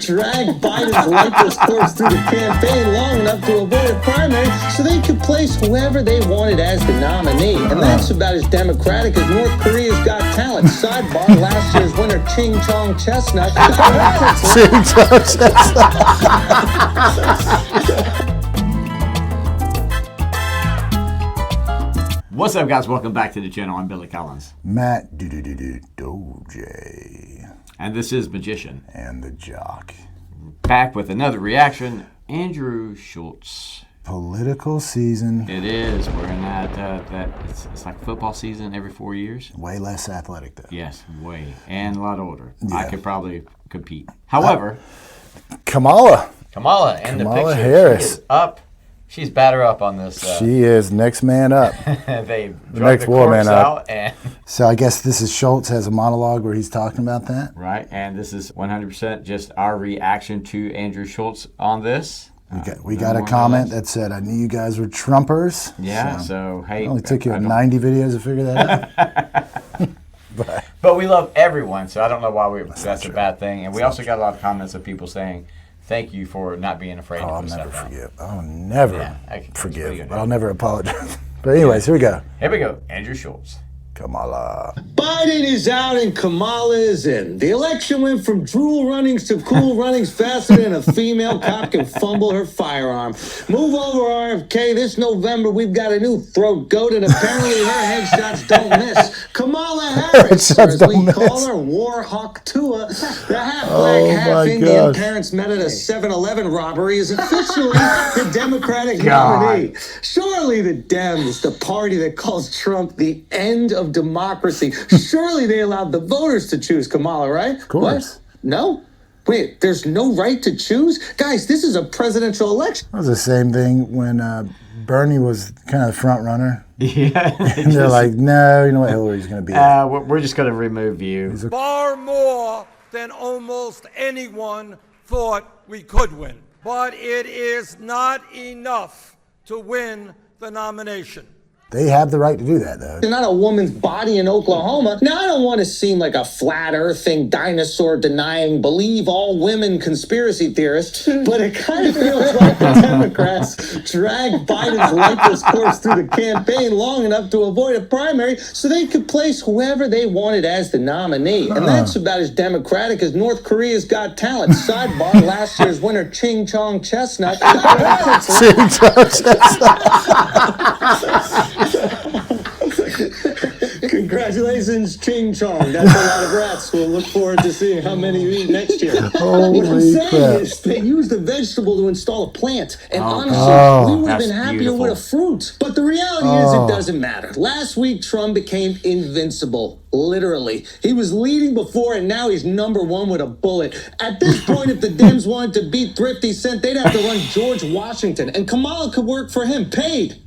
drag Biden's lifeless corpse through the campaign long enough to avoid a primary so they could place whoever they wanted as the nominee. And that's about as democratic as North Korea's Got Talent. Sidebar, last year's winner, Ching Chong Chestnut. Ching Chong Chestnut. What's up, guys? Welcome back to the channel. I'm Billy Collins. Matt Doje. And this is Magician. And the Jock. Back with another reaction. Andrew Schulz. Political season. It is. We're in that it's like football season every 4 years. Way less athletic, though. Yes, way. And a lot older. Yeah. I could probably compete. However, Kamala in the picture. Harris. She is up. She's batter up on this. She is next man up. They The drug next the war corpse man up. out and So I guess this is Schulz has a monologue where he's talking about that. right, and this is 100% just our reaction to Andrew Schulz on this. We got a comment that said, "I knew you guys were Trumpers." Yeah, so hey, It only took you 90 videos to figure that out. But we love everyone, so I don't know why that's a bad thing. And we also got a lot of comments of people saying, "Thank you for not being afraid to I'll put never stuff out." forgive. I'll never Yeah, it's pretty forgive, good. but I'll never apologize. But anyways, here we go. Here we go, Andrew Schulz. Kamala. Biden is out and Kamala is in. The election went from drool runnings to cool runnings faster than a female cop can fumble her firearm. Move over, RFK. This November, we've got a new throat goat, and apparently her headshots don't miss. Kamala Harris, or as we call her, Warhawk Tua, the half-black, half-Indian parents met at a 7-Eleven robbery, is officially the Democratic nominee. Surely the Dems, the party that calls Trump the end of democracy, surely they allowed the voters to choose Kamala, right? Of course. What? No? Wait, there's no right to choose? Guys, this is a presidential election. It was the same thing when Bernie was kind of the front runner. Yeah. And they're like, no, you know what, Hillary's going to be there. We're just going to remove you. Far more than almost anyone thought we could win. But it is not enough to win the nomination. They have the right to do that, though. They're not a woman's body in Oklahoma. Now, I don't want to seem like a flat earthing, dinosaur denying, believe all women conspiracy theorist, but it kind of feels like the Democrats dragged Biden's lifeless corpse through the campaign long enough to avoid a primary so they could place whoever they wanted as the nominee. And that's about as democratic as North Korea's Got Talent. Sidebar, last year's winner, Ching Chong Chestnut. Ching Chong Chestnut. Congratulations, Ching Chong. That's a lot of rats. We'll look forward to seeing how many you eat next year. What I'm saying is they used a vegetable to install a plant. And honestly, we would have been happier with a fruit. But the reality is it doesn't matter. Last week, Trump became invincible. Literally. He was leading before, and now he's #1 with a bullet. At this point, if the Dems wanted to beat Thrifty Cent, they'd have to run George Washington. And Kamala could work for him. Paid.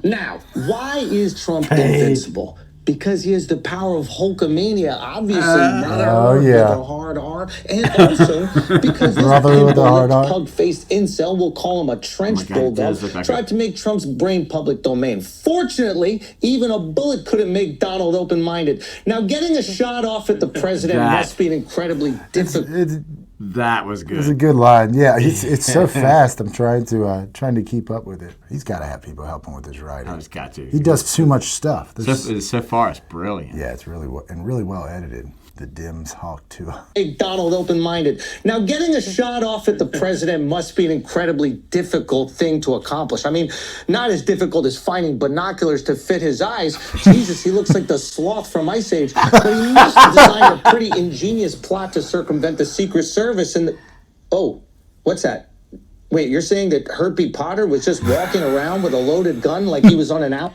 Now, why is Trump invincible? Because he has the power of Hulkamania, obviously. With a hard R. And also because this pug-faced incel, we'll call him a trench bulldog, tried to make Trump's brain public domain. Fortunately, even a bullet couldn't make Donald open-minded. Now, getting a shot off at the president must be incredibly difficult. That was good. It's a good line. Yeah, it's so fast. I'm trying to keep up with it. He's got to have people helping with his writing. He's got to. He does too much stuff. So far, it's brilliant. Yeah, it's really well edited. The Dems hawk too. Make Donald open-minded. Now, getting a shot off at the president must be an incredibly difficult thing to accomplish. I mean, not as difficult as finding binoculars to fit his eyes. Jesus, he looks like the sloth from Ice Age. But he must have designed a pretty ingenious plot to circumvent the Secret Service and the... Oh, what's that? Wait, you're saying that Herbie Potter was just walking around with a loaded gun like he was on an out?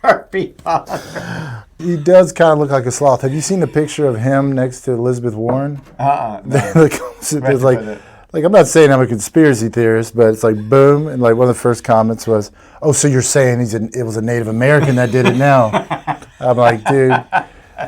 Herbie Potter. He does kind of look like a sloth. Have you seen the picture of him next to Elizabeth Warren? No. There's like I'm not saying I'm a conspiracy theorist, but it's like boom, and like one of the first comments was, "Oh, so you're saying it was a Native American that did it now?" I'm like, dude,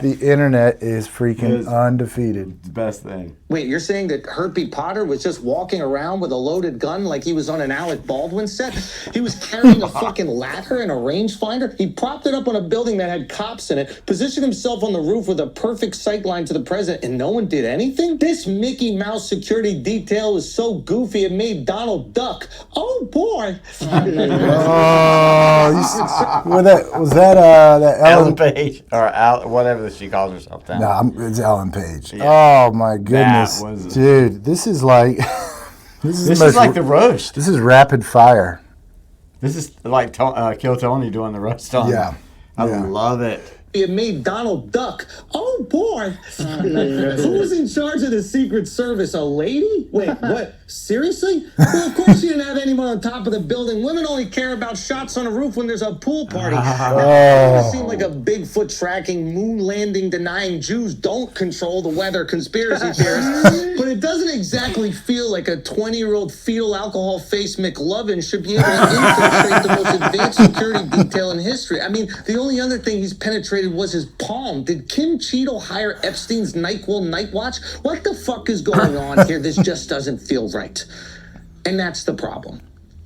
The internet is freaking undefeated. The best thing. Wait, you're saying that Herbie Potter was just walking around with a loaded gun like he was on an Alec Baldwin set? He was carrying a fucking ladder and a rangefinder. He propped it up on a building that had cops in it, positioned himself on the roof with a perfect sight line to the president, and no one did anything? This Mickey Mouse security detail was so goofy it made Donald duck. Oh, boy. Was that Ellen Page, or whatever she calls herself now. No, it's Ellen Page. Yeah. Oh my goodness, dude! This is like this is like the roast. This is rapid fire. This is like Kill Tony doing the roast on. Yeah, I love it. It made Donald duck. Oh, boy. Who's in charge of the Secret Service? A lady? Wait, what? Seriously? Well, of course you didn't have anyone on top of the building. Women only care about shots on a roof when there's a pool party. It seemed like a Bigfoot tracking, moon landing denying Jews don't control the weather conspiracy theorist. But it doesn't exactly feel like a 20-year-old fetal alcohol face McLovin should be able to infiltrate the most advanced security detail in history. I mean, the only other thing he's penetrated was his palm. Did Kim Cheadle hire Epstein's NyQuil Night Watch? What the fuck is going on here? This just doesn't feel right. And that's the problem.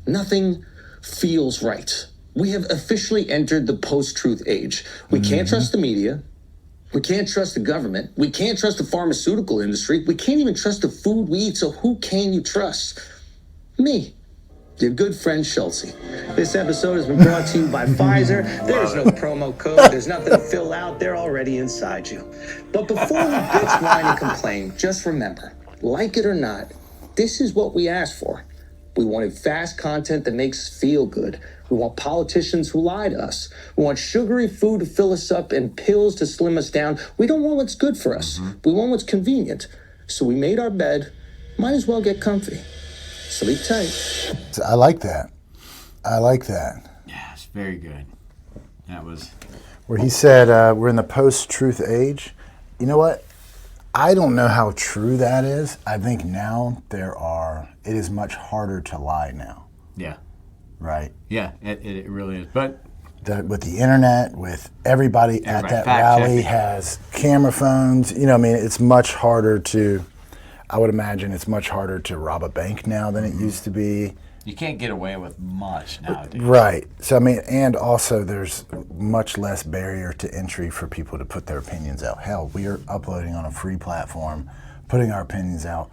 Nothing feels right. We have officially entered the post-truth age. We can't trust the media. We can't trust the government. We can't trust the pharmaceutical industry. We can't even trust the food we eat. So who can you trust? Me. Your good friend Schulz. This episode has been brought to you by Pfizer. There's no promo code. There's nothing to fill out. They're already inside you. But before we bitch, whine, and complain, just remember, like it or not, this is what we asked for. We wanted fast content that makes us feel good. We want politicians who lie to us. We want sugary food to fill us up and pills to slim us down. We don't want what's good for us. We want what's convenient. So we made our bed. Might as well get comfy. Sleep tight. I like that. Yeah, it's very good. That was where he said we're in the post-truth age. You know what? I don't know how true that is. I think now it is much harder to lie now. Yeah. Right? Yeah, it really is. But with the internet, with everybody at that rally has camera phones, it's much harder I would imagine it's much harder to rob a bank now than it used to be. You can't get away with much nowadays. Right. So, and also there's much less barrier to entry for people to put their opinions out. Hell, we are uploading on a free platform, putting our opinions out.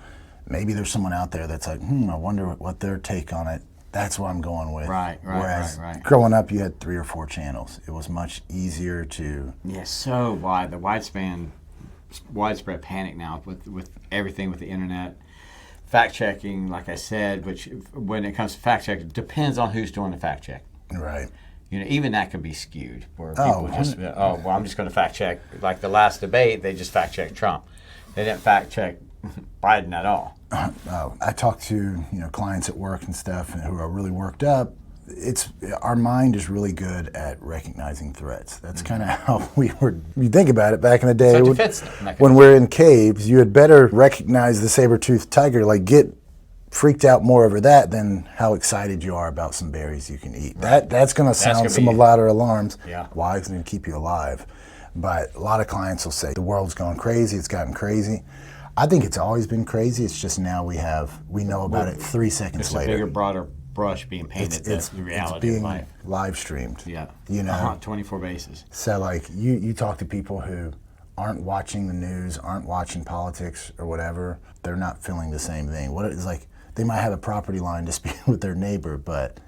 Maybe there's someone out there that's like, I wonder what their take on it. That's what I'm going with. Right. Whereas growing up, you had 3 or 4 channels. It was much easier to... Yeah, so wide. The widespread panic now with everything with the internet. Fact checking, like I said, which when it comes to fact checking, depends on who's doing the fact check. Right. Even that can be skewed, where people I'm just going to fact check. Like the last debate, they just fact checked Trump. They didn't fact check Biden at all. I talk to clients at work and stuff who are really worked up. Our mind is really good at recognizing threats. That's kind of how you think about it back in the day. When we're in caves, you had better recognize the saber-toothed tiger, like get freaked out more over that than how excited you are about some berries you can eat. That's going to sound some louder alarms. Yeah. Why? It's going to keep you alive. But a lot of clients will say, the world's going crazy, it's gotten crazy. I think it's always been crazy. It's just now we know about it 3 seconds later. It's a bigger, broader brush being painted. It's the reality being of life. Live streamed. Yeah. 24 bases. So like you talk to people who aren't watching the news, aren't watching politics or whatever, they're not feeling the same thing. What it's like, they might have a property line dispute with their neighbor, but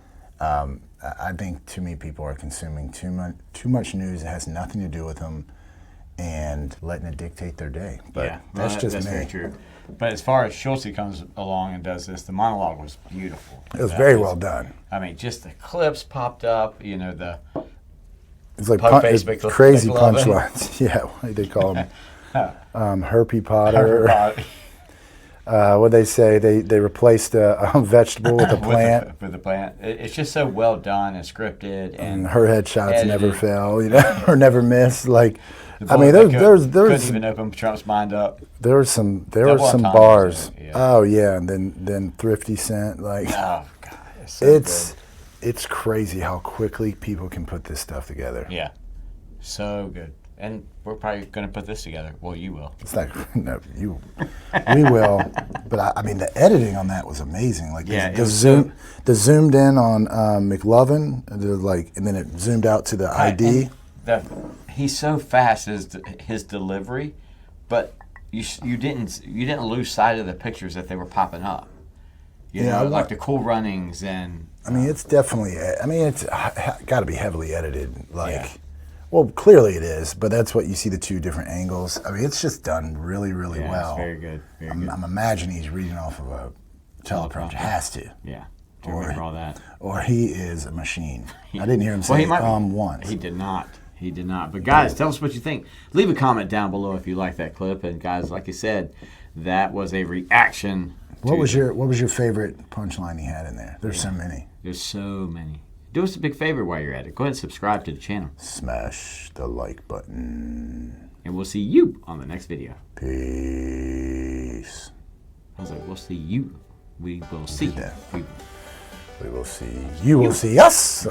I think too many people are consuming too much news that has nothing to do with them and letting it dictate their day. But that's just me. That's very true. But as far as Schulz comes along and does this, the monologue was beautiful. It was very well done. Just the clips popped up, the... It's like crazy punchlines. Yeah, what do they call them? Herbie Potter. What they say, they replaced a vegetable with a plant. with a plant. It's just so well done and scripted. And her headshots never fail, or never miss. Like, couldn't even open Trump's mind up. There were some bars. And then Thrifty sent like. Oh God, it's crazy how quickly people can put this stuff together. Yeah, so good. And we're probably going to put this together. Well, you will. It's like, no, we will. But I mean, the editing on that was amazing. Like the zoomed in on McLovin, and then it zoomed out to the ID. He's so fast as his delivery, but you didn't lose sight of the pictures that they were popping up. You know, like the cool runnings and. I mean, it's definitely. I mean, it's got to be heavily edited. Well, clearly it is, but that's what you see, the two different angles. I mean, it's just done really, really well. It's very good. I'm imagining he's reading off of a teleprompter. Has to. Yeah. To remember all that. Or he is a machine. I didn't hear him say once. He did not. He did not. But guys, tell us what you think. Leave a comment down below if you like that clip. And guys, like I said, that was a reaction. What was your favorite punchline he had in there? There's so many. There's so many. Do us a big favor while you're at it. Go ahead and subscribe to the channel. Smash the like button. And we'll see you on the next video. Peace. I was like, we'll see you. We will see you. We will see. You will see us.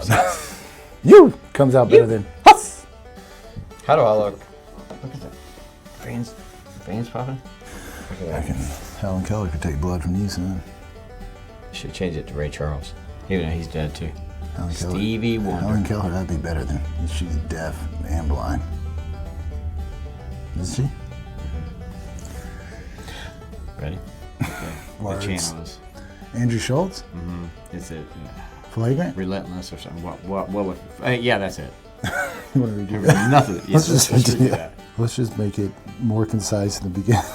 You comes out better than us. How do I look? Look at that. Veins popping? Helen Keller could take blood from you, son. Should change it to Ray Charles. Even though he's dead too. Stevie Wonder. Helen Keller, that'd be better than she's deaf and blind. Is she? Ready? Okay. The channel is Andrew Schulz. It's it. Flagrant. Relentless or something. What would? Yeah, that's it. What do we do? Nothing. Let's just make it more concise in the beginning.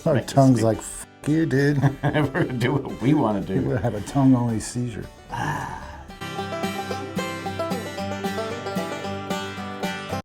Our tongue's like, f*** you, dude. We're gonna do what we want to do. We're gonna have a tongue-only seizure.